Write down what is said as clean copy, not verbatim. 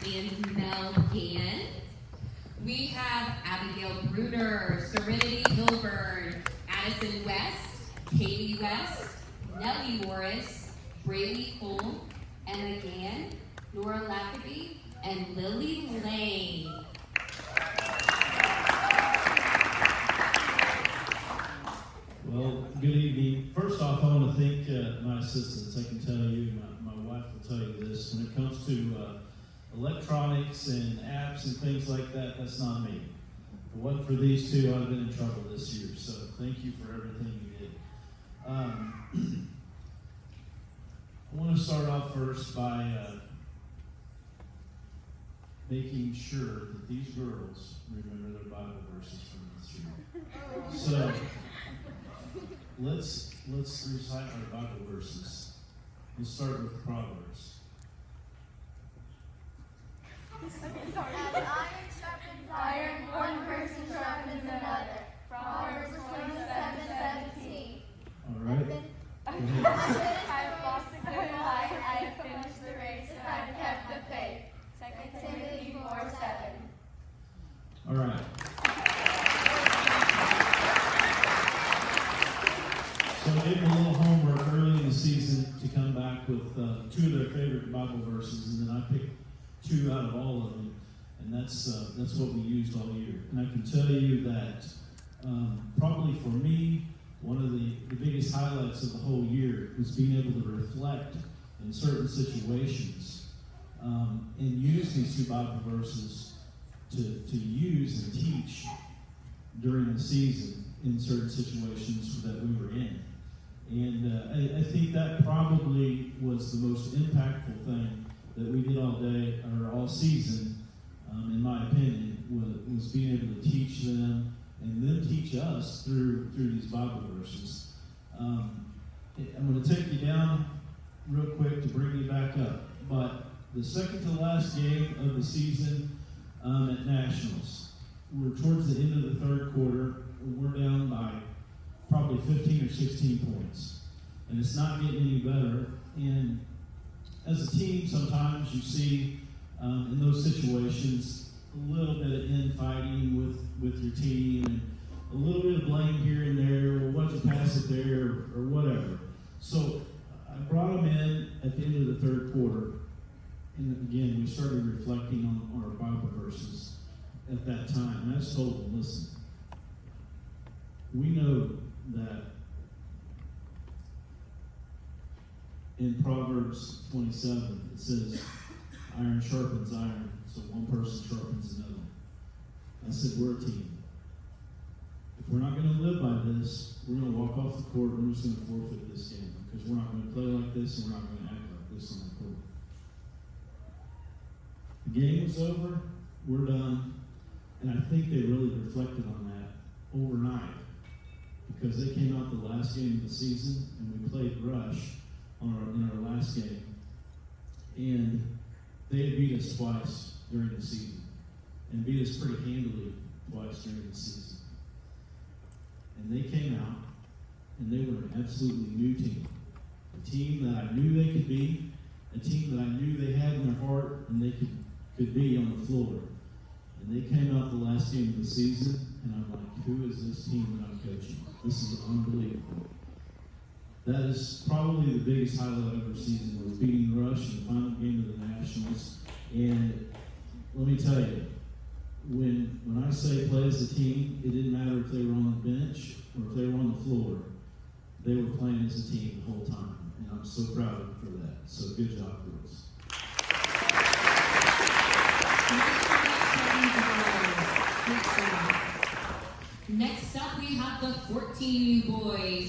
and Mel Gann. We have Abigail Bruner, Serenity Hilburn, Addison West, Katie West, Nellie Morris, Braylee Holm, Emma Gann, Nora Lackaby, and Lily Lane. Well, good evening. First off, I want to thank my assistants. I can tell you, my wife will tell you this. When it comes to electronics and apps and things like that, that's not me. If it wasn't for these two, I'd have been in trouble this year. So thank you for everything you did. I want to start off first by making sure that these girls remember their Bible verses from this year. So let's recite our Bible verses. Let's start with Proverbs. As iron sharpens iron, one person sharpens another. Proverbs 27:17. All right. I have lost a good fight, I have finished the race, and I have kept the faith. 2 Timothy 4:7. All right. So I gave them a little homework early in the season to come back with two of their favorite Bible verses, and then I picked two out of all of them, and that's what we used all year. And I can tell you that probably for me, one of the biggest highlights of the whole year was being able to reflect in certain situations and use these two Bible verses to use and teach during the season in certain situations that we were in. And I think that probably was the most impactful thing that we did all day or all season, in my opinion, was being able to teach them and then teach us through these Bible verses. I'm going to take you down real quick to bring you back up. But the second to last game of the season at Nationals, we're towards the end of the third quarter. We're down by probably 15 or 16 points. And it's not getting any better. And as a team, sometimes you see in those situations a little bit of infighting with your team and a little bit of blame here and there. Well, why'd you pass it there or whatever. So I brought them in at the end of the third quarter. And again, we started reflecting on our Bible verses at that time. And I just told them, listen, we know that in Proverbs 27, it says, iron sharpens iron, so one person sharpens another. I said, we're a team. If we're not going to live by this, we're going to walk off the court, we're just going to forfeit this game, because we're not going to play like this, and we're not going to act like this on the court. The game was over, we're done, and I think they really reflected on that overnight, because they came out the last game of the season, and we played Rush in our last game, and they had beat us twice during the season, and beat us pretty handily twice during the season. And they came out, and they were an absolutely new team. A team that I knew they could be, a team that I knew they had in their heart, and they could be on the floor. And they came out the last game of the season, and I'm like, who is this team that I'm coaching? This is unbelievable. That is probably the biggest highlight of our season, was beating Rush in the final game of the Nationals. And let me tell you, when I say play as a team, it didn't matter if they were on the bench or if they were on the floor. They were playing as a team the whole time. And I'm so proud of them for that. So good job, girls. Next up, we have the 14U boys.